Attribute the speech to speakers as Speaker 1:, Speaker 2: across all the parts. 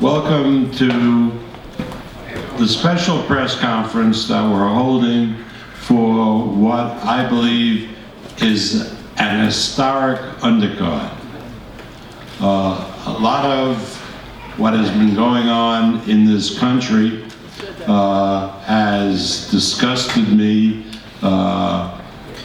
Speaker 1: Welcome to the special press conference that we're holding for what I believe is an historic undercard. A lot of what has been going on in this country has disgusted me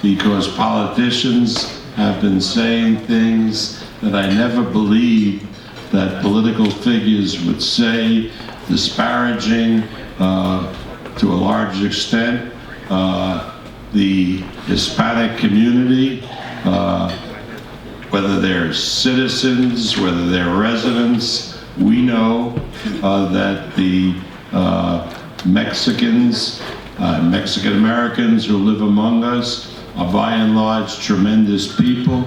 Speaker 1: because politicians have been saying things that I never believed that political figures would say, disparaging to a large extent the Hispanic community, whether they're citizens, whether they're residents. We know that the Mexicans, Mexican Americans who live among us are by and large tremendous people,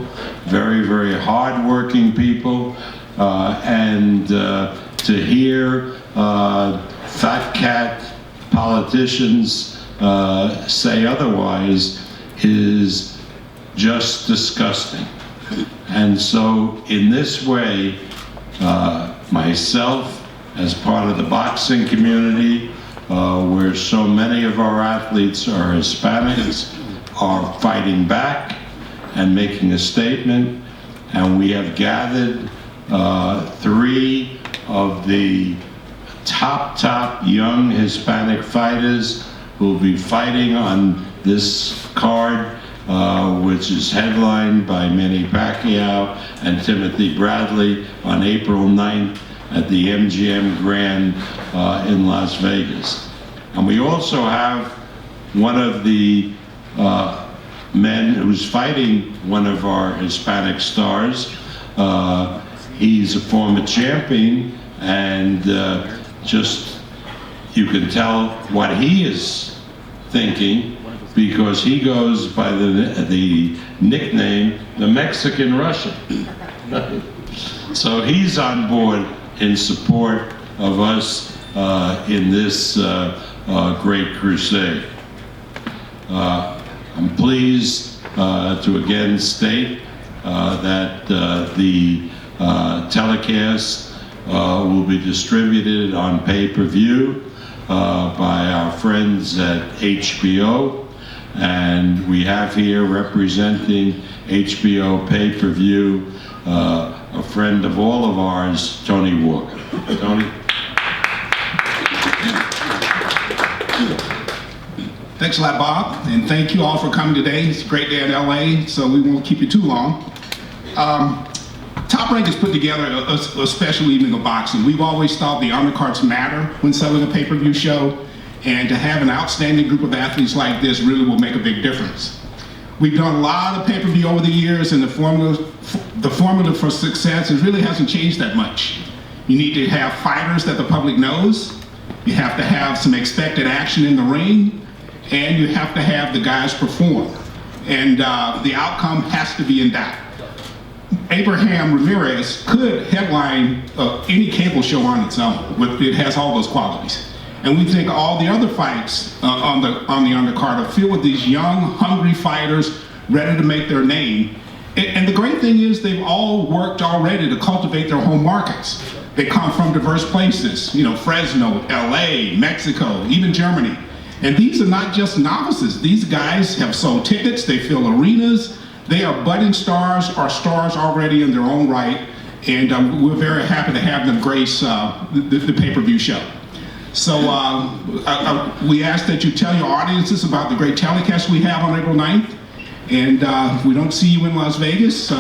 Speaker 1: very, very hard-working people, and to hear fat cat politicians say otherwise is just disgusting. And so in this way, myself, as part of the boxing community, where so many of our athletes are Hispanics, are fighting back and making a statement, and we have gathered 3 of the top young Hispanic fighters who will be fighting on this card, which is headlined by Manny Pacquiao and Timothy Bradley on April 9th at the MGM Grand in Las Vegas. And we also have one of the men who's fighting one of our Hispanic stars. He's a former champion, and just you can tell what he is thinking, because he goes by the nickname the Mexican Russian. So he's on board in support of us in this great crusade. I'm pleased to again state that the telecast will be distributed on pay-per-view by our friends at HBO, and we have here representing HBO pay-per-view a friend of all of ours, Tony Walker. Tony?
Speaker 2: Thanks a lot, Bob, and thank you all for coming today. It's a great day in LA, so we won't keep you too long. Top Rank has put together a special evening of boxing. We've always thought the undercards matter when selling a pay-per-view show, and to have an outstanding group of athletes like this really will make a big difference. We've done a lot of pay-per-view over the years, and the formula for success really hasn't changed that much. You need to have fighters that the public knows, you have to have some expected action in the ring, and you have to have the guys perform. And the outcome has to be in doubt. Abraham Ramirez could headline any cable show on its own. It has all those qualities. And we think all the other fights on the undercard are filled with these young, hungry fighters ready to make their name. And the great thing is they've all worked already to cultivate their home markets. They come from diverse places, you know, Fresno, LA, Mexico, even Germany. And these are not just novices. These guys have sold tickets, they fill arenas, they are budding stars or stars already in their own right, and we're very happy to have them grace the pay-per-view show. So we ask that you tell your audiences about the great telecast we have on April 9th, and if we don't see you in Las Vegas,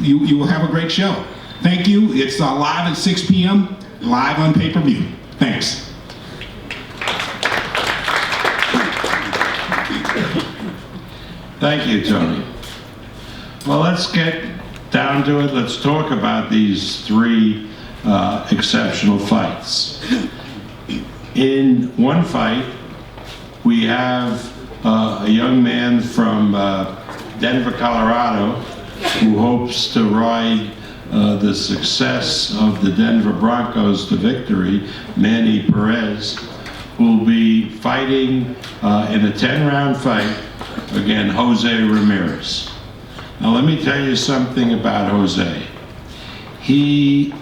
Speaker 2: you will have a great show. Thank you. It's live at 6 p.m., live on pay-per-view. Thanks.
Speaker 1: Thank you, Tony. Well, let's get down to it. Let's talk about these 3 exceptional fights. In one fight, we have a young man from Denver, Colorado, who hopes to ride the success of the Denver Broncos to victory, Manny Pacquiao, who will be fighting in a 10-round fight against Jose Ramirez. Now let me tell you something about Jose. He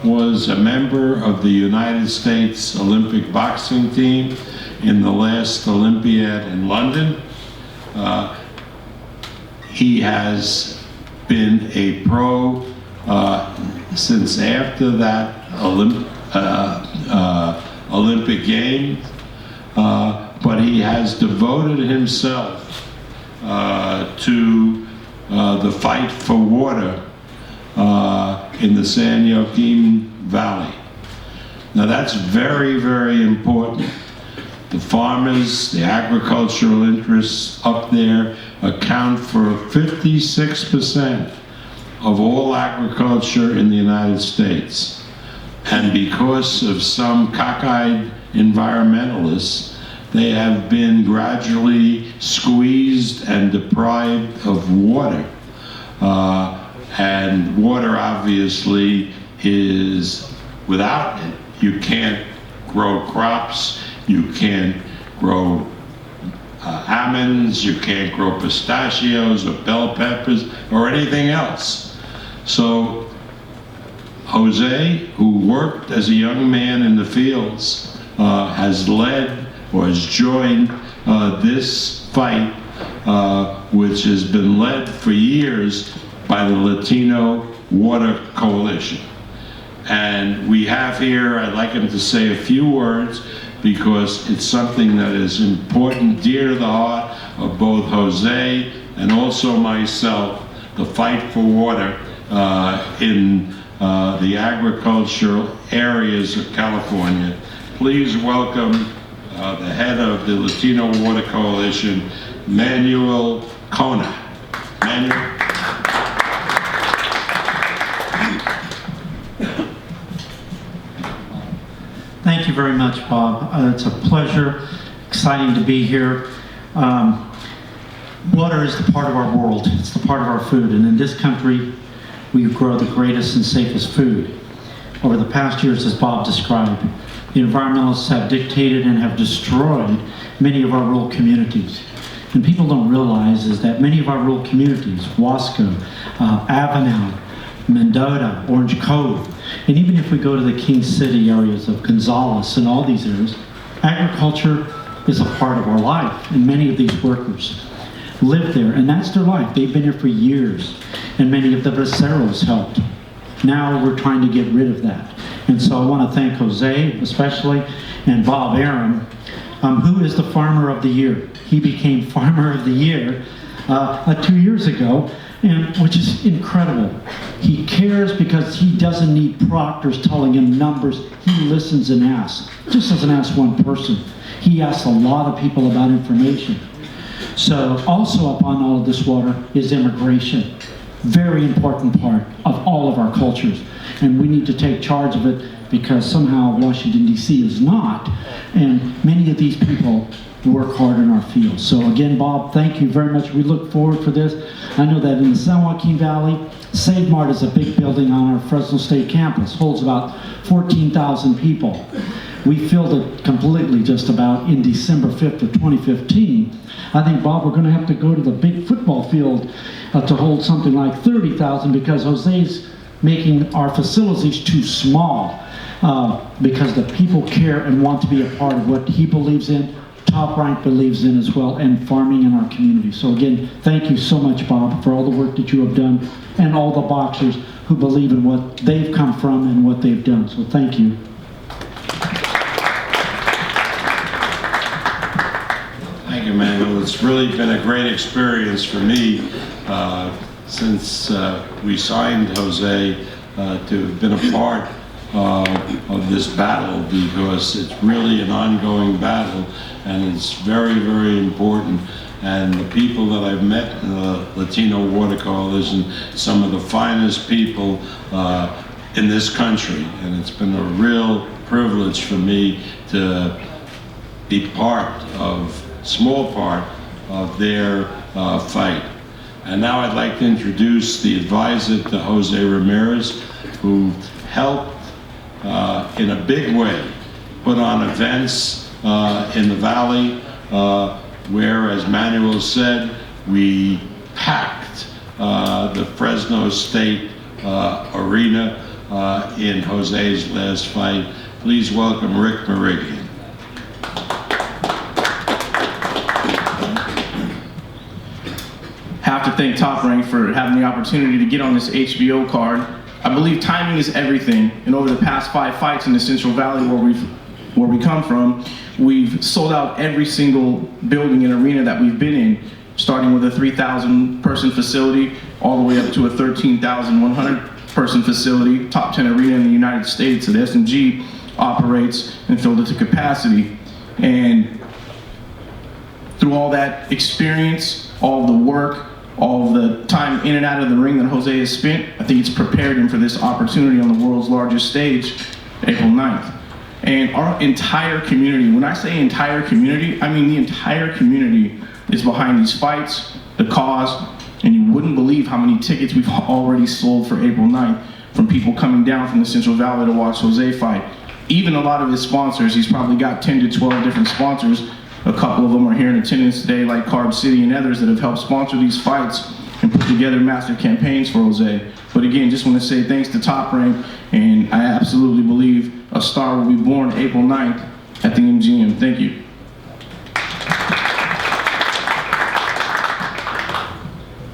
Speaker 1: was a member of the United States Olympic boxing team in the last Olympiad in London. He has been a pro since after that Olympic Games, but he has devoted himself to the fight for water in the San Joaquin Valley. Now that's very, very important. The farmers, the agricultural interests up there account for 56% of all agriculture in the United States. And because of some cockeyed environmentalists, they have been gradually squeezed and deprived of water. And water obviously is, without it, you can't grow crops, you can't grow almonds, you can't grow pistachios or bell peppers or anything else. So Jose, who worked as a young man in the fields, has led or has joined this fight, which has been led for years by the Latino Water Coalition. And we have here, I'd like him to say a few words because it's something that is important, dear to the heart of both Jose and also myself, the fight for water in the agricultural areas of California. Please welcome the head of the Latino Water Coalition, Manuel Kona. Manuel.
Speaker 3: Thank you very much, Bob. It's a pleasure, exciting to be here. Water is the part of our world. It's the part of our food. And in this country, we grow the greatest and safest food. Over the past years, as Bob described, the environmentalists have dictated and have destroyed many of our rural communities. And people don't realize is that many of our rural communities, Wasco, Avenel, Mendota, Orange Cove, and even if we go to the King City areas of Gonzales and all these areas, agriculture is a part of our life, and many of these workers live there, and that's their life. They've been here for years, and many of the Vaceros helped. Now we're trying to get rid of that. And so I want to thank Jose, especially, and Bob Aaron, who is the Farmer of the Year. He became Farmer of the Year 2 years ago, and which is incredible. He cares because he doesn't need proctors telling him numbers. He listens and asks. Just doesn't ask one person. He asks a lot of people about information. So also upon all of this water is immigration. Very important part of all of our cultures. And we need to take charge of it because somehow Washington, D.C. is not. And many of these people work hard in our fields. So again, Bob, thank you very much. We look forward for this. I know that in the San Joaquin Valley, Save Mart is a big building on our Fresno State campus, holds about 14,000 people. We filled it completely just about in December 5th of 2015. I think, Bob, we're going to have to go to the big football field to hold something like 30,000 because Jose's making our facilities too small because the people care and want to be a part of what he believes in, Top Rank believes in as well, and farming in our community. So again, thank you so much, Bob, for all the work that you have done and all the boxers who believe in what they've come from and what they've done. So thank you.
Speaker 1: Thank you, Manuel. It's really been a great experience for me since we signed Jose to have been a part of this battle because it's really an ongoing battle and it's very, very important. And the people that I've met in the Latino Water Coalition, some of the finest people in this country, and it's been a real privilege for me to be small part of their fight. And now I'd like to introduce the advisor to Jose Ramirez, who helped in a big way put on events in the Valley where, as Manuel said, we packed the Fresno State arena in Jose's last fight. Please welcome Rick Meridian.
Speaker 4: Have to thank Top Rank for having the opportunity to get on this HBO card. I believe timing is everything, and over the past 5 fights in the Central Valley where we come from, we've sold out every single building and arena that we've been in, starting with a 3,000 person facility all the way up to a 13,100 person facility, top 10 arena in the United States that SMG operates, and filled it to capacity. And through all that experience, all the work, all the time in and out of the ring that Jose has spent, I think it's prepared him for this opportunity on the world's largest stage, April 9th. And our entire community, when I say entire community, I mean the entire community is behind these fights, the cause, and you wouldn't believe how many tickets we've already sold for April 9th from people coming down from the Central Valley to watch Jose fight. Even a lot of his sponsors, he's probably got 10 to 12 different sponsors. A couple of them are here in attendance today, like Carb City and others that have helped sponsor these fights and put together massive campaigns for Jose. But again, just want to say thanks to Top Rank, and I absolutely believe a star will be born April 9th at the MGM. Thank you.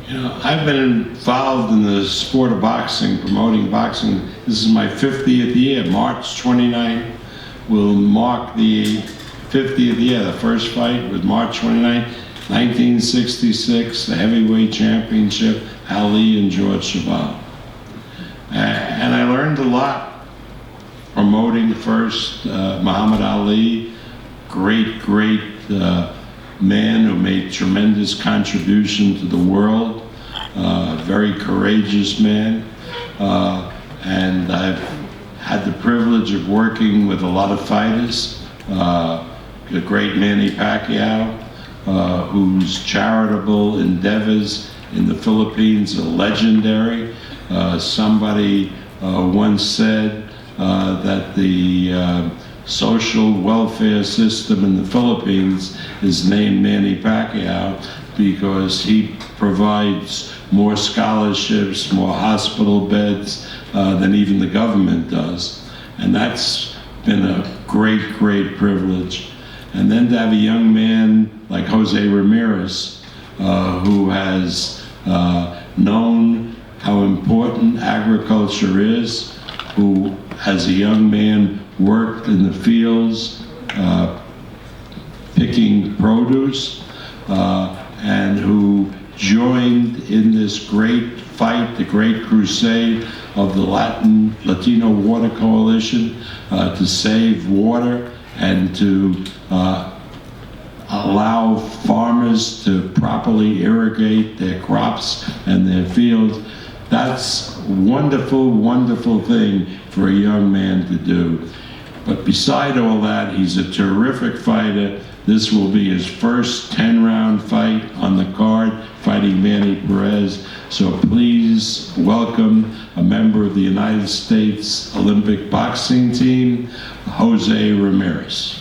Speaker 1: You know, I've been involved in the sport of boxing, promoting boxing. This is my 50th year. March 29th will mark the 50th year. The first fight was March 29th, 1966, the heavyweight championship, Ali and George Chevalier. And I learned a lot promoting first Muhammad Ali, great man who made tremendous contribution to the world, very courageous man, and I've had the privilege of working with a lot of fighters. The great Manny Pacquiao, whose charitable endeavors in the Philippines are legendary. Somebody once said that the social welfare system in the Philippines is named Manny Pacquiao because he provides more scholarships, more hospital beds than even the government does. And that's been a great privilege. And then to have a young man like Jose Ramirez, who has known how important agriculture is, who as a young man worked in the fields picking produce, and who joined in this great fight, the great crusade of the Latino Water Coalition to save water and to allow farmers to properly irrigate their crops and their fields. That's a wonderful thing for a young man to do. But beside all that, he's a terrific fighter. This will be his first 10-round fight on the card, fighting Manny Perez. So please welcome a member of the United States Olympic boxing team, Jose Ramirez.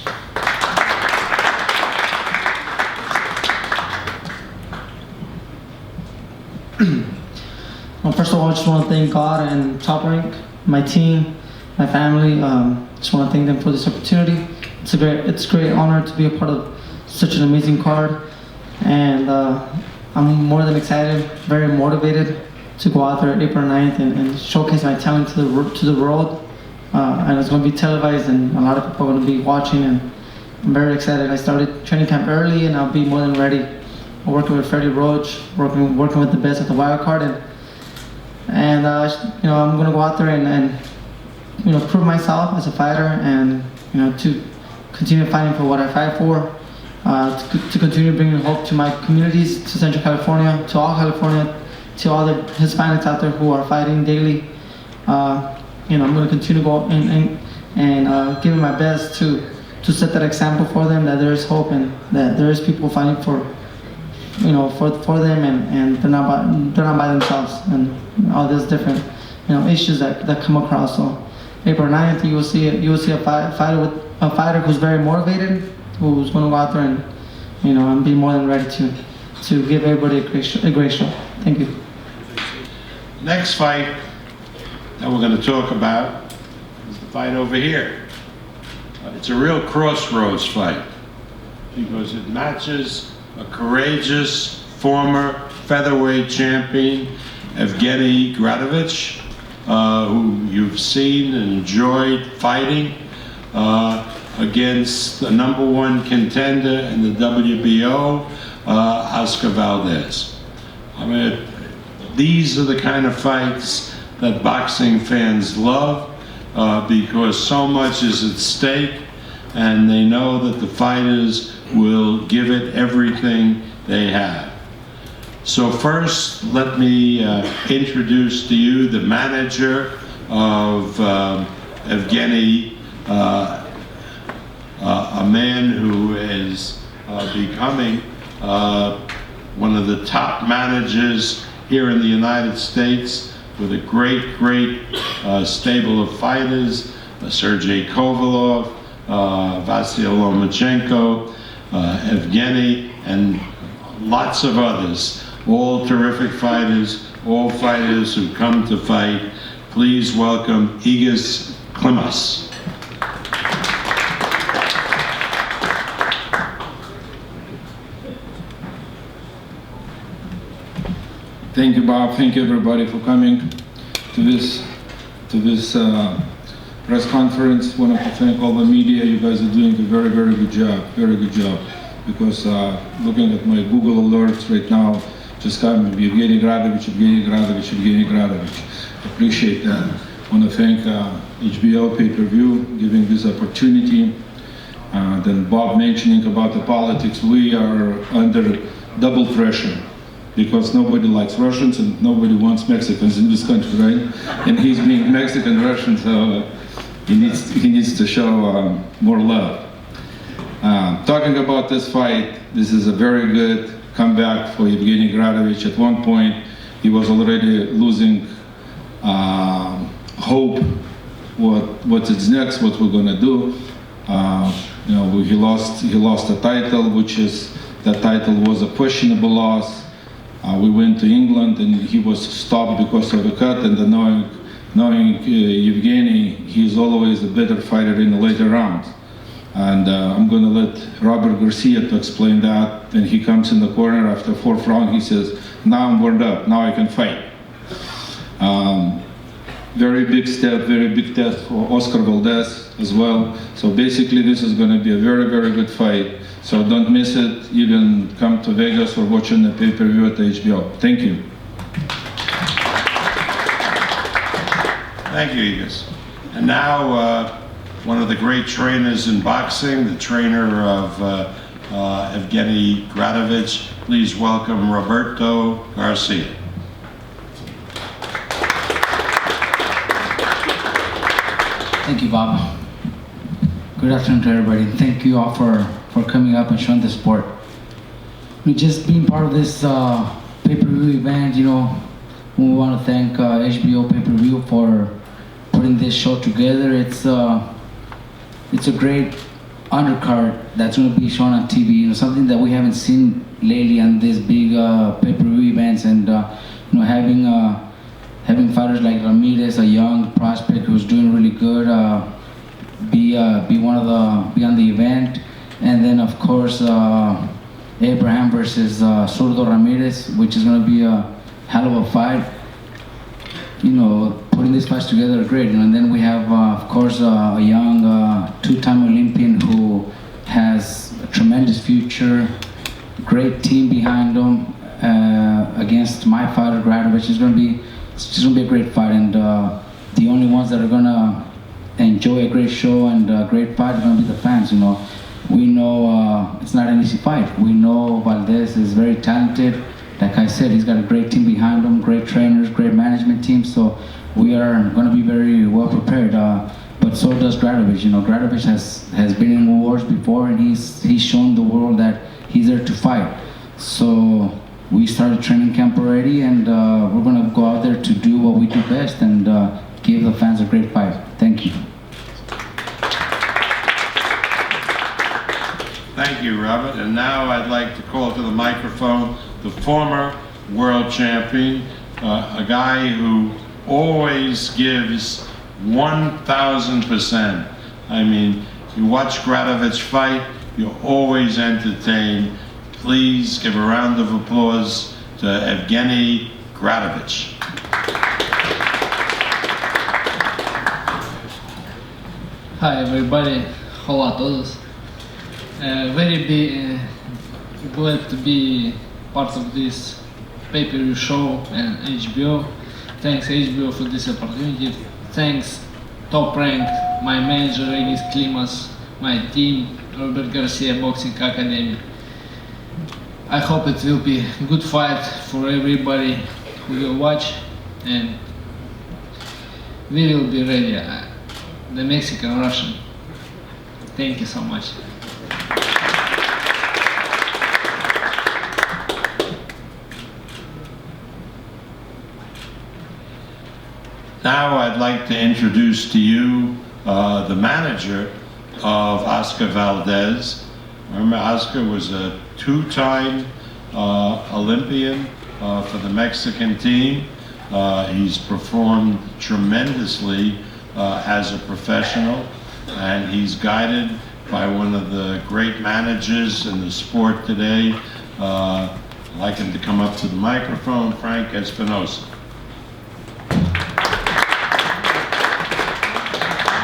Speaker 5: Well, first of all, I just want to thank God and Top Rank, my team, my family. Just want to thank them for this opportunity. It's a great honor to be a part of such an amazing card, and I'm more than excited, very motivated to go out there April 9th and showcase my talent to the world. And it's going to be televised, and a lot of people are going to be watching, and I'm very excited. I started training camp early, and I'll be more than ready. I'm working with Freddie Roach, working with the best at the wild card, and you know, I'm going to go out there and you know, prove myself as a fighter, and you know, to continue fighting for what I fight for, to continue bringing hope to my communities, to Central California, to all California, to all the Hispanics out there who are fighting daily. You know, I'm going to continue to go and give it my best to set that example for them, that there is hope and that there is people fighting for, you know, for them, and they're not by themselves, and all these different, you know, issues that come across. So April 9th, you will see a fighter who's very motivated, who's going to go out there and, you know, and be more than ready to give everybody a great show. Thank you.
Speaker 1: Next fight that we're going to talk about is the fight over here. It's a real crossroads fight because it matches a courageous former featherweight champion, Evgeny Gradovich, who you've seen and enjoyed fighting against the #1 contender in the WBO, Oscar Valdez. I mean, these are the kind of fights that boxing fans love because so much is at stake, and they know that the fighters will give it everything they have. So first, let me introduce to you the manager of Evgeny, a man who is becoming one of the top managers here in the United States with a great stable of fighters, Sergey Kovalov, Vasyl Lomachenko, Evgeny, and lots of others. All terrific fighters, all fighters who come to fight. Please welcome Igis Klimas.
Speaker 6: Thank you, Bob. Thank you, everybody, for coming to this press conference. I want to thank all the media. You guys are doing a very good job. Very good job. Because looking at my Google alerts right now, just coming, Evgeny Gradovich, Evgeny Gradovich, Evgeny Gradovich. Appreciate that. I want to thank HBO pay-per-view giving this opportunity. Then Bob mentioning about the politics. We are under double pressure because nobody likes Russians and nobody wants Mexicans in this country, right? And he's being Mexican-Russian, so he needs to show more love. Talking about this fight, this is a very good comeback for Evgeny Gradovich. At one point, he was already losing hope. What's next? What we're gonna do? You know, he lost a title, that title was a questionable loss. We went to England and he was stopped because of a cut. And knowing Evgeny, he's always a better fighter in the later rounds. And I'm going to let Robert Garcia to explain that. Then he comes in the corner after 4th round, he says, now I'm warmed up, now I can fight. Very big step, very big test for Oscar Valdez as well. So basically this is going to be a very good fight. So don't miss it, even come to Vegas or watch on the pay-per-view at the HBO. Thank you.
Speaker 1: Thank you, Igis. And now, one of the great trainers in boxing, the trainer of Evgeny Gradovich. Please welcome Roberto Garcia.
Speaker 7: Thank you, Bob. Good afternoon to everybody. Thank you all for coming up and showing the support. Just being part of this pay-per-view event, you know, we want to thank HBO pay-per-view for putting this show together. It's a great undercard that's going to be shown on TV. You know, something that we haven't seen lately on these big pay-per-view events, and you know, having fighters like Ramirez, a young prospect who's doing really good, be on the event, and then of course Abraham versus Zurdo Ramirez, which is going to be a hell of a fight. You know, putting these fights together are great. And then we have, of course, a young two-time Olympian who has a tremendous future, great team behind him against my fighter Gradovich. It's going to be a great fight, and the only ones that are going to enjoy a great show and a great fight are going to be the fans. You know, we know it's not an easy fight. We know Valdez is very talented. Like I said, he's got a great team behind him, great trainers, great management team. So we are going to be very well prepared. But so does Gradovich. You know, Gradovich has been in wars before, and he's shown the world that he's there to fight. So we started training camp already, and we're going to go out there to do what we do best and give the fans a great fight. Thank you.
Speaker 1: Thank you, Robert. And now I'd like to call to the microphone the former world champion, a guy who always gives 1,000%. I mean, you watch Gradovich fight, you're always entertained. Please give a round of applause to Evgeny Gradovich.
Speaker 8: Hi everybody, hola a todos. Very glad to be part of this pay-per-view show and HBO. Thanks HBO for this opportunity. Thanks Top Rank, my manager Regis Klimas, my team Robert Garcia Boxing Academy. I hope it will be a good fight for everybody who will watch, and we will be ready. The Mexican Russian. Thank you so much.
Speaker 1: Now I'd like to introduce to you the manager of Oscar Valdez. Remember, Oscar was a two-time Olympian for the Mexican team. He's performed tremendously as a professional, and he's guided by one of the great managers in the sport today. I'd like him to come up to the microphone, Frank Espinosa.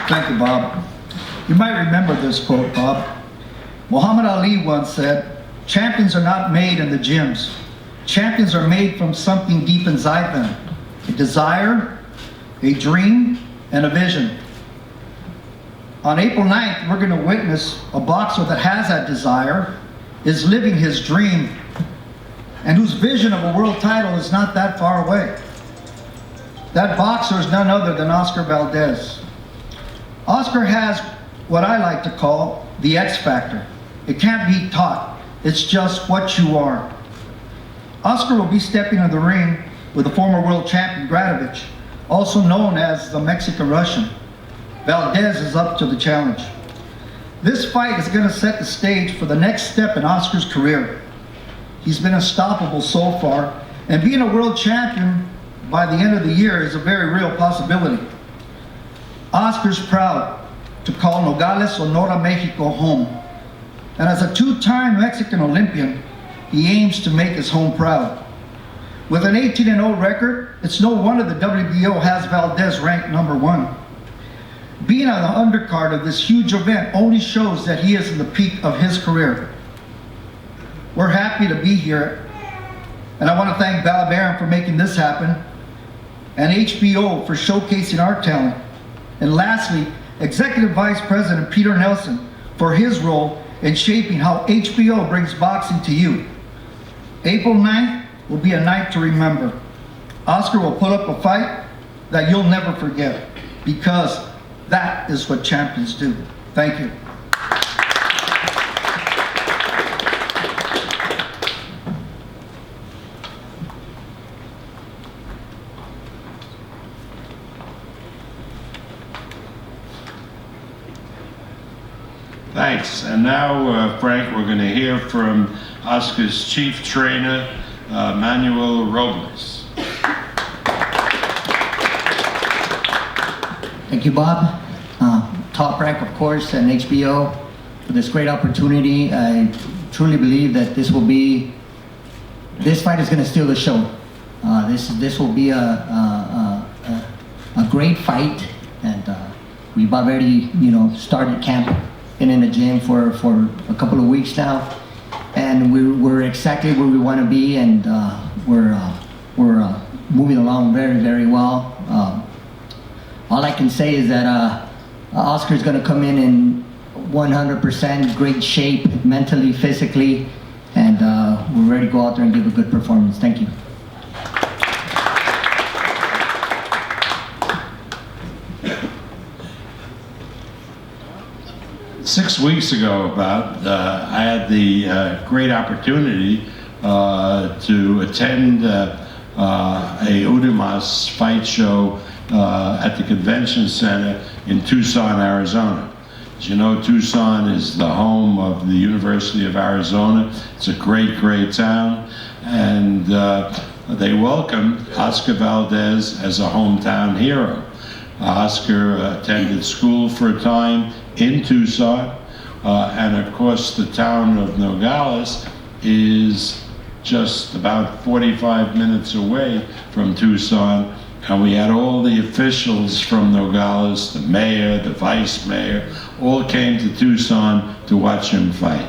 Speaker 9: Thank you, Bob. You might remember this quote, Bob. Muhammad Ali once said, "Champions are not made in the gyms. Champions are made from something deep inside them. A desire, a dream, and a vision." On April 9th, we're going to witness a boxer that has that desire, is living his dream, and whose vision of a world title is not that far away. That boxer is none other than Oscar Valdez. Oscar has what I like to call the X factor. It can't be taught. It's just what you are. Oscar will be stepping in the ring with the former world champion Gradovich, also known as the Mexican Russian. Valdez is up to the challenge. This fight is going to set the stage for the next step in Oscar's career. He's been unstoppable so far, and being a world champion by the end of the year is a very real possibility. Oscar's proud to call Nogales, Sonora, Mexico home. And as a two-time Mexican Olympian, he aims to make his home proud. With an 18-0 record, it's no wonder the WBO has Valdez ranked #1. Being on the undercard of this huge event only shows that he is in the peak of his career. We're happy to be here, and I want to thank Balabaron for making this happen, and HBO for showcasing our talent. And lastly, Executive Vice President Peter Nelson for his role in shaping how HBO brings boxing to you. April 9th will be a night to remember. Oscar will put up a fight that you'll never forget, because that is what champions do. Thank you.
Speaker 1: Thanks. And now, Frank, we're going to hear from Oscar's chief trainer, Manuel Robles.
Speaker 10: Thank you, Bob. Top Rank, of course, and HBO for this great opportunity. I truly believe that this fight is going to steal the show. This will be a great fight, and we've already, started camp. Been in the gym for a couple of weeks now, and we're exactly where we want to be, and we're moving along very, very well. All I can say is that Oscar's going to come in 100% great shape, mentally, physically, and we're ready to go out there and give a good performance. Thank you.
Speaker 1: 6 weeks ago, I had the great opportunity to attend a Udamas fight show at the Convention Center in Tucson, Arizona. As you know, Tucson is the home of the University of Arizona. It's a great, great town. And they welcomed Oscar Valdez as a hometown hero. Oscar attended school for a time in Tucson, and of course the town of Nogales is just about 45 minutes away from Tucson, and we had all the officials from Nogales, the mayor, the vice mayor, all came to Tucson to watch him fight.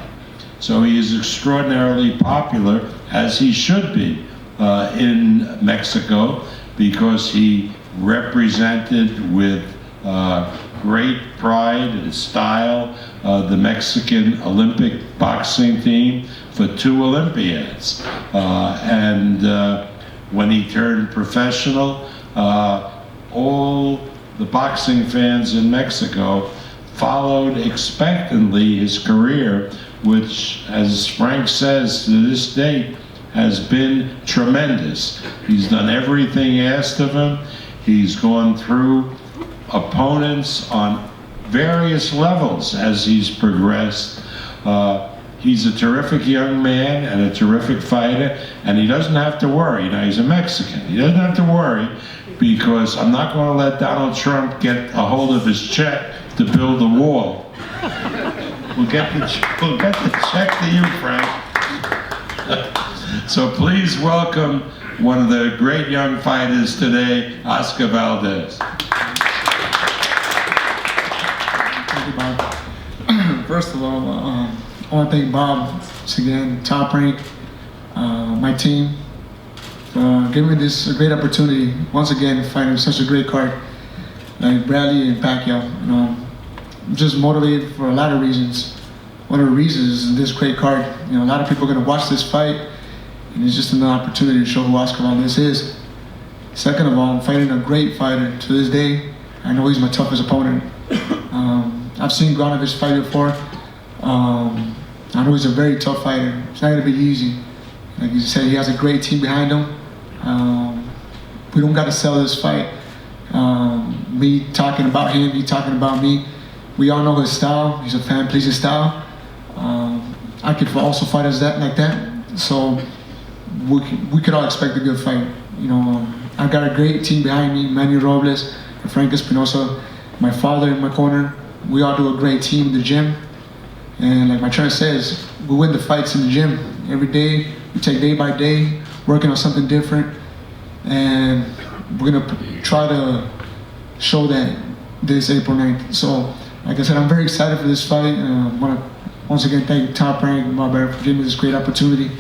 Speaker 1: So he is extraordinarily popular, as he should be, in Mexico, because he represented with great pride and style the Mexican Olympic boxing team for 2 Olympiads. When he turned professional, all the boxing fans in Mexico followed expectantly his career, which, as Frank says, to this date, has been tremendous. He's done everything asked of him. He's gone through opponents on various levels as he's progressed. He's a terrific young man and a terrific fighter, and he doesn't have to worry. Now, he's a Mexican. He doesn't have to worry, because I'm not going to let Donald Trump get a hold of his check to build a wall. We'll get the check to you, Frank. So please welcome one of the great young fighters today, Oscar Valdez.
Speaker 11: Thank you, Bob. First of all, I want to thank Bob once again, Top Rank, my team, for giving me this great opportunity once again fighting such a great card like Bradley and Pacquiao. I'm just motivated for a lot of reasons. One of the reasons is this great card. A lot of people are going to watch this fight, and it's just another opportunity to show who Oscar Valdez is. Second of all, I'm fighting a great fighter to this day. I know he's my toughest opponent. I've seen Gradovich fight before. I know he's a very tough fighter. It's not going to be easy. Like you said, he has a great team behind him. We don't got to sell this fight. Me talking about him, he talking about me. We all know his style. He's a fan-pleasing style. I could also fight as that, like that. So we could all expect a good fight. I got a great team behind me: Manny Robles, Frank Espinosa, my father in my corner. We all do a great team in the gym. And like my trainer says, we win the fights in the gym every day. We take day by day, working on something different, and we're gonna try to show that this April 9th. So, like I said, I'm very excited for this fight. I want to once again thank Top Rank and Bob for giving me this great opportunity.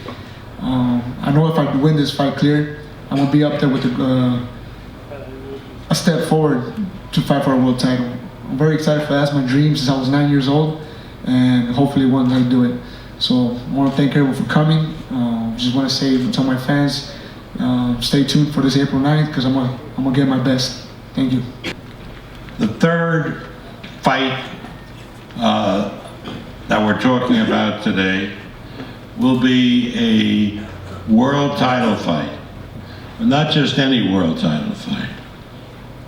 Speaker 11: I know if I win this fight clear, I'm gonna be up there with a step forward to fight for a world title. I'm very excited for that. That's my dream since I was 9 years old, and hopefully one day I do it. So I want to thank everyone for coming. Just want to say to my fans, stay tuned for this April 9th, because I'm gonna get my best. Thank you.
Speaker 1: The third fight that we're talking about today will be a world title fight. But not just any world title fight.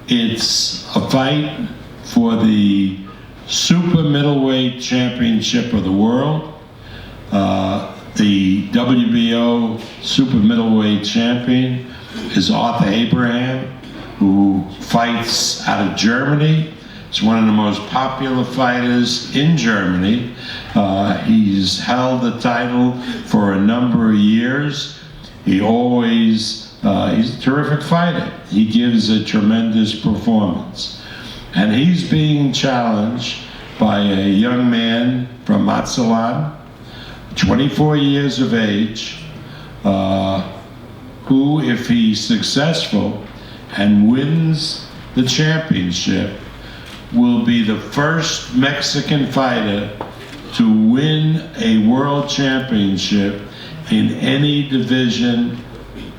Speaker 1: It's a fight for the super middleweight championship of the world. The WBO super middleweight champion is Arthur Abraham, who fights out of Germany. He's one of the most popular fighters in Germany. He's held the title for a number of years. He's a terrific fighter. He gives a tremendous performance. And he's being challenged by a young man from Mazatlan, 24 years of age, who, if he's successful and wins the championship, will be the first Mexican fighter to win a world championship in any division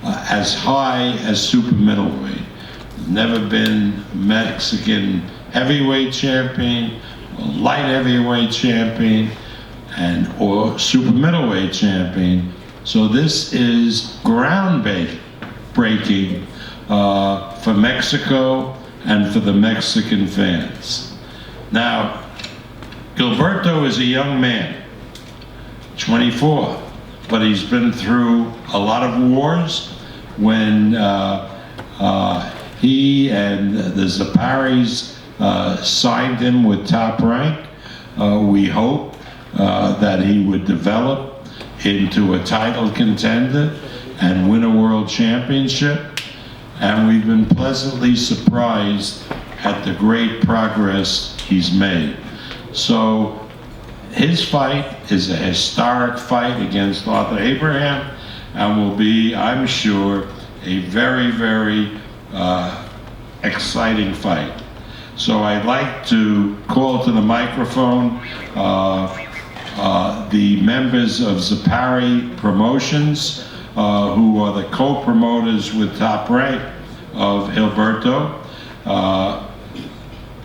Speaker 1: as high as super middleweight. There's never been Mexican heavyweight champion, or light heavyweight champion, or super middleweight champion. So this is groundbreaking for Mexico and for the Mexican fans. Now, Gilberto is a young man, 24, but he's been through a lot of wars, when he and the Zaparis signed him with Top Rank. We hope that he would develop into a title contender and win a world championship. And we've been pleasantly surprised at the great progress he's made. So his fight is a historic fight against Arthur Abraham and will be, I'm sure, a very, very exciting fight. So I'd like to call to the microphone the members of Zapari Promotions, who are the co-promoters with Top Rank of Gilberto.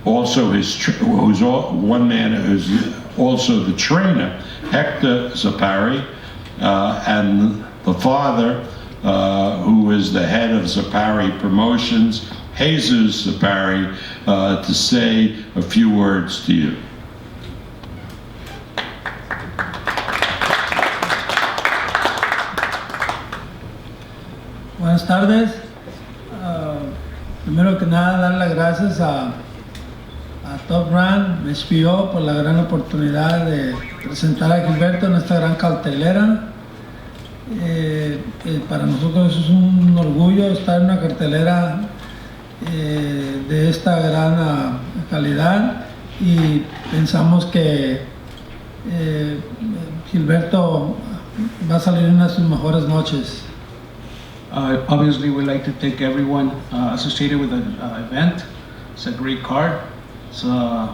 Speaker 1: Also one man who's also the trainer, Hector Zapari, and the father, who is the head of Zapari Promotions, Jesus Zapari, to say a few words to you.
Speaker 12: Buenas tardes. Primero que nada, dar las gracias a Top Rank, HBO, por la gran oportunidad de presentar a Gilberto en esta gran cartelera. Para nosotros es un orgullo estar en una cartelera de esta gran calidad y pensamos que Gilberto va a salir en una de sus mejores noches.
Speaker 13: Obviously, we'd like to thank everyone associated with the event. It's a great card, so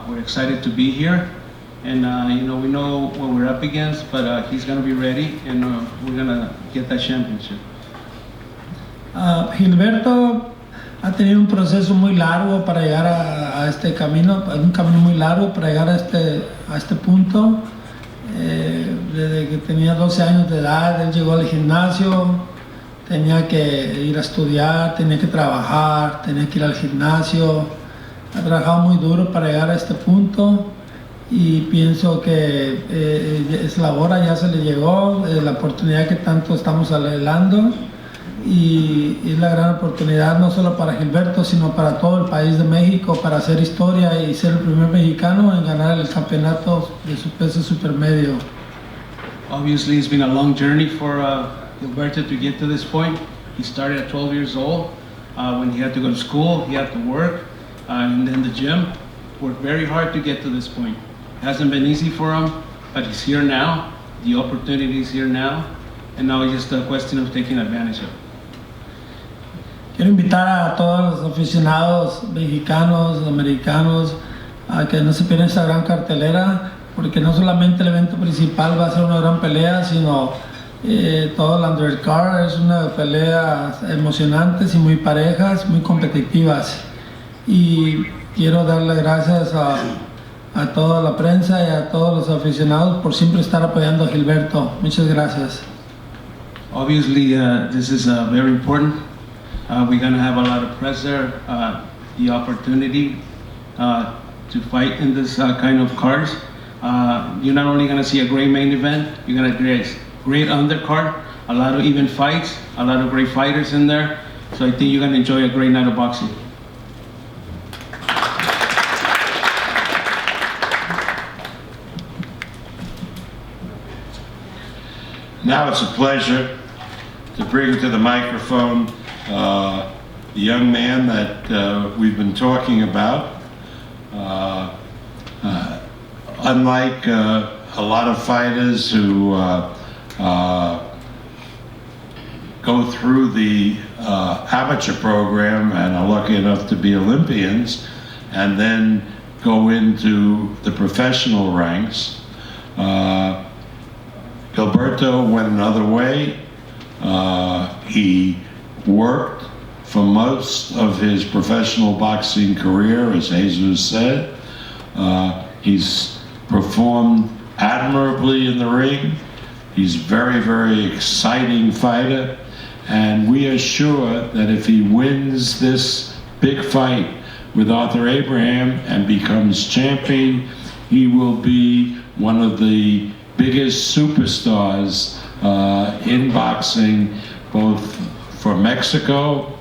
Speaker 13: we're excited to be here. And we know what we're up against, but he's going to be ready, and we're going to get that championship.
Speaker 12: Gilberto ha tenido un proceso muy largo para llegar a este camino, un camino muy largo para llegar a este punto. Desde que tenía 12 años de edad, él llegó al gimnasio. Tenía que ir a estudiar, tenía que trabajar, tenía que ir al gimnasio. Ha trabajado muy duro para llegar a este punto y pienso que es la hora, ya se le llegó, la oportunidad que tanto estamos anhelando y es la gran oportunidad no solo para Gilberto, sino para todo el país de México, para hacer historia y ser el primer mexicano en ganar el campeonato de su peso supermedio.
Speaker 13: Obviously, it's been a long journey for Gilberto to get to this point. He started at 12 years old when he had to go to school, he had to work, and then the gym. Worked very hard to get to this point. It hasn't been easy for him, but he's here now. The opportunity is here now, and now it's just a question of taking advantage of it.
Speaker 12: Quiero invitar a todos los aficionados mexicanos, americanos, a que no se pierdan esta gran cartelera, porque no solamente el evento principal va a ser una gran pelea, sino todo el undercard es una pelea emocionantes y muy parejas, muy competitivas. Y quiero darle gracias a toda la prensa y a todos los aficionados por siempre estar apoyando a Gilberto. Muchas gracias.
Speaker 13: Obviously, this is very important. We're going to have a lot of press there. The opportunity to fight in this kind of cards. You're not only going to see a great main event, you're going to get great undercard, a lot of even fights, a lot of great fighters in there. So I think you're going to enjoy a great night of boxing.
Speaker 1: Now it's a pleasure to bring to the microphone the young man that we've been talking about. Unlike a lot of fighters who go through the amateur program and are lucky enough to be Olympians and then go into the professional ranks, Gilberto went another way. He worked for most of his professional boxing career, as Jesus said. He's performed admirably in the ring. He's a very, very exciting fighter. And we are sure that if he wins this big fight with Arthur Abraham and becomes champion, he will be one of the biggest superstars in boxing, both for Mexico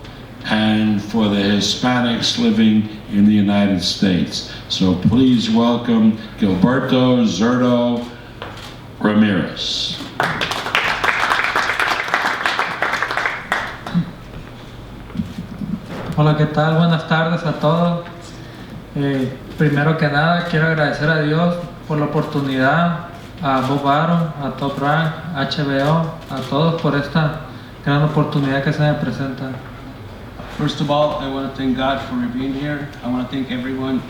Speaker 1: and for the Hispanics living in the United States. So please welcome Gilberto Ramirez.
Speaker 14: Hola, ¿qué tal? Buenas tardes a todos. Primero que nada, quiero agradecer a Dios por la oportunidad, a Bob Arum, a Top Rank, HBO, a todos por esta gran oportunidad que se me presenta.
Speaker 13: First of all, I want to thank God for being here. I want to thank everyone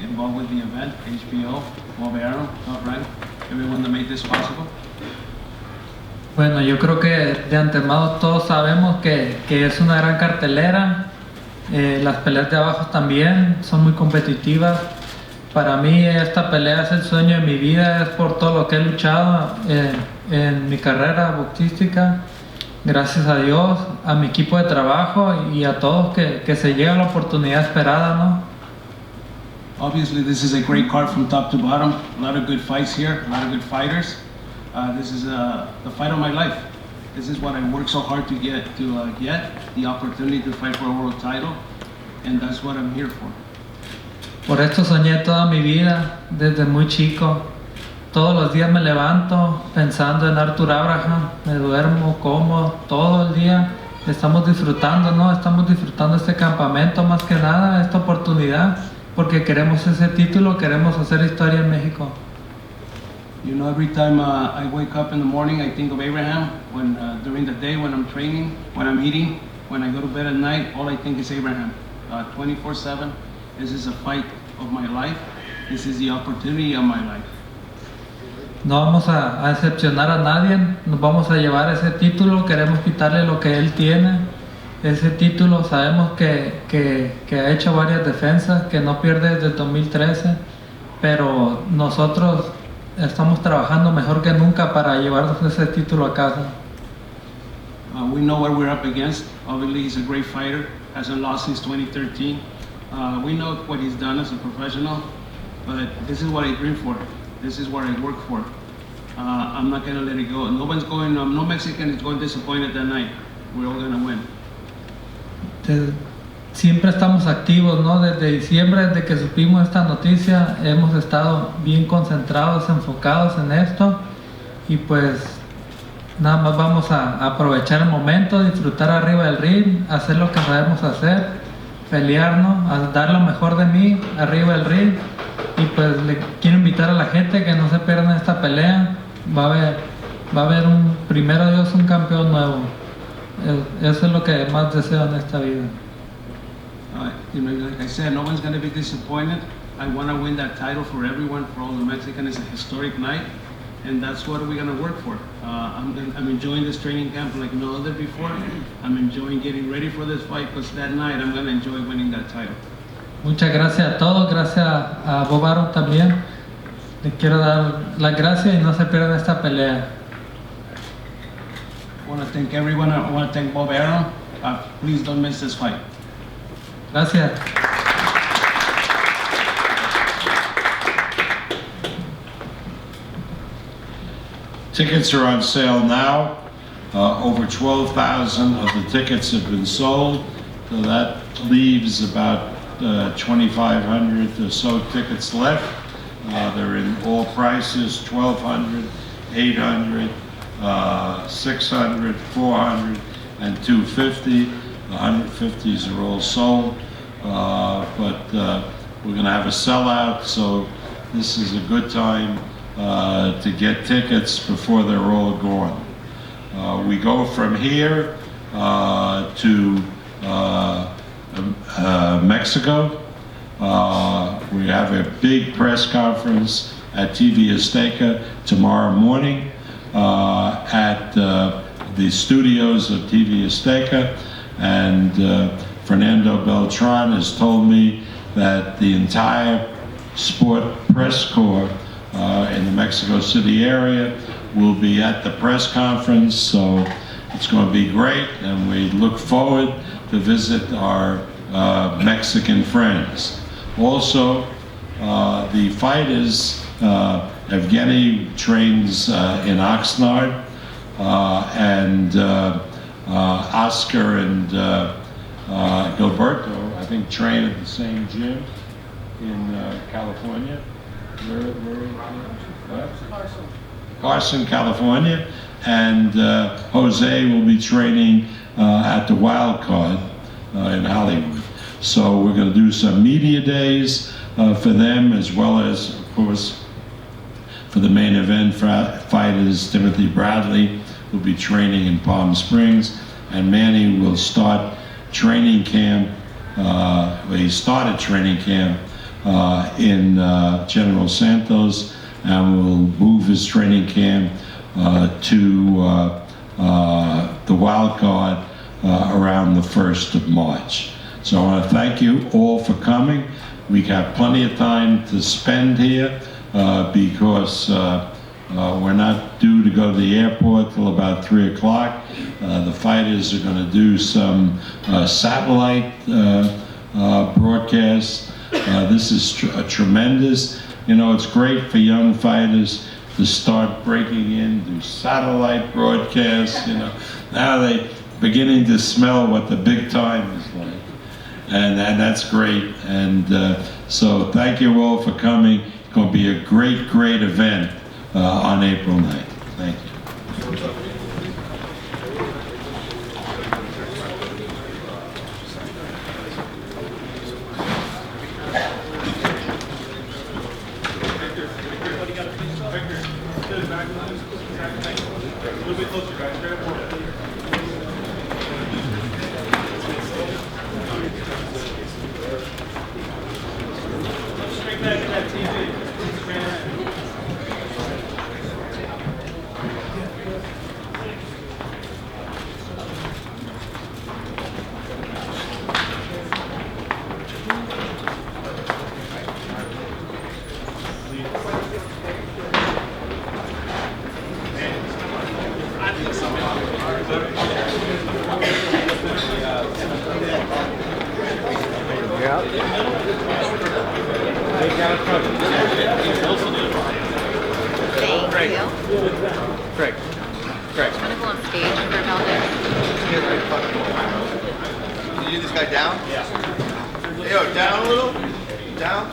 Speaker 13: involved with the event, HBO, Bob Arum, Top Rank, everyone that made this possible.
Speaker 14: Bueno, yo creo que de antemano todos sabemos que es una gran cartelera. Las peleas de abajo también son muy competitivas. Para mí esta pelea es el sueño de mi vida, es por todo lo que he luchado en mi carrera boxística. Gracias a Dios, a mi equipo de trabajo y a todos que se llega la oportunidad esperada, ¿no?
Speaker 13: Obviously, this is a great card from top to bottom. A lot of good fights here, a lot of good fighters. This is the fight of my life. This is what I worked so hard to get the opportunity to fight for a world title, and that's what I'm here for.
Speaker 14: Por esto soñé toda mi vida, desde muy chico. Todos los días me levanto pensando en Arthur Abraham, me duermo, como, todo el día. Estamos disfrutando, ¿no? Estamos disfrutando este campamento más que nada, esta oportunidad, porque queremos ese título, queremos hacer historia en México.
Speaker 13: You know, every time I wake up in the morning, I think of Abraham. When during the day, when I'm training, when I'm eating, when I go to bed at night, all I think is Abraham. 24/7. This is a fight of my life. This is the opportunity of my life.
Speaker 14: No vamos a decepcionar a nadie, nos vamos a llevar ese título, queremos quitarle lo que él tiene. Ese título sabemos que ha hecho varias defensas, que no pierde desde el 2013, pero nosotros estamos trabajando mejor que nunca para llevarnos ese título a casa.
Speaker 13: We know what we're up against. Obviously, he's a great fighter, hasn't lost since 2013. We know what he's done as a professional, but this is what I dream for. This is what I work for. I'm not going to let it go. No Mexican is going disappointed that night. We're all going to win.
Speaker 14: Siempre estamos activos, ¿no? Desde diciembre, desde que supimos esta noticia, hemos estado bien concentrados, enfocados en esto y pues nada más vamos a aprovechar el momento, disfrutar arriba del ring, hacer lo que sabemos hacer, pelearnos, a dar lo mejor de mí arriba del ring y pues le quiero invitar a la gente que no se pierdan esta pelea. Va a haber primero Dios, un campeón nuevo. Eso es lo que más deseo en esta vida.
Speaker 13: Like I said, no one's going to be disappointed. I want to win that title for everyone, for all the Mexicans. It's a historic night, and that's what we're going to work for. I'm enjoying this training camp like no other before. I'm enjoying getting ready for this fight because that night I'm going to enjoy winning that title.
Speaker 14: Muchas gracias a todos, gracias a Bob Arum también. Les quiero dar las gracias y no se pierdan esta pelea.
Speaker 13: I want to thank everyone. I want to thank Bob Arum. Please don't miss this fight.
Speaker 14: Gracias.
Speaker 1: Tickets are on sale now. Over 12,000 of the tickets have been sold, so that leaves about 2,500 or so tickets left. They're in all prices, 1,200, 800, 600, 400, and 250. The 150s are all sold, but we're going to have a sellout, so this is a good time to get tickets before they're all gone. We go from here to Mexico. We have a big press conference at TV Azteca tomorrow morning at the studios of TV Azteca, and Fernando Beltran has told me that the entire sport press corps in the Mexico City area will be at the press conference, so it's going to be great, and we look forward to visit our Mexican friends. Also, the fighters, Evgeny trains in Oxnard, and Oscar and Gilberto, I think, train at the same gym in California. Carson, California. And Jose will be training at the Wild Card in Hollywood. So we're going to do some media days for them, as well as, of course, for the main event fighters. Timothy Bradley will be training in Palm Springs, and Manny will start training camp. He started training camp in General Santos, and will move his training camp to the Wild Card around the 1st of March. So I want to thank you all for coming. We have plenty of time to spend here because we're not due to go to the airport till about 3 o'clock. The fighters are going to do some satellite broadcasts. This is tremendous. You know, it's great for young fighters to start breaking into satellite broadcasts. You know, now they're beginning to smell what the big time is like. And that's great. And so thank you all for coming. It's going to be a great, great event on April 9th. Thank you.
Speaker 15: Greg. I'm gonna go on stage for Valdez.
Speaker 16: Can you get this guy down? Yeah. Hey, yo, down a little? Down?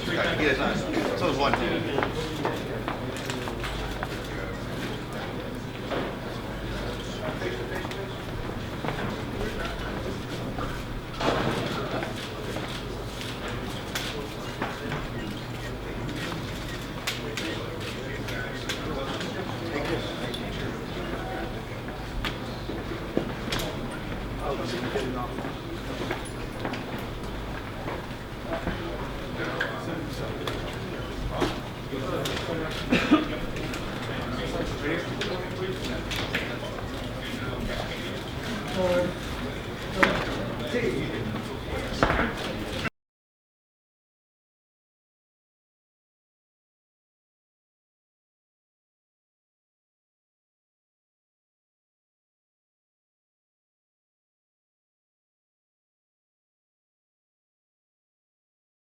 Speaker 16: Alright, get it nice. So it's 1, 2.
Speaker 15: Forward.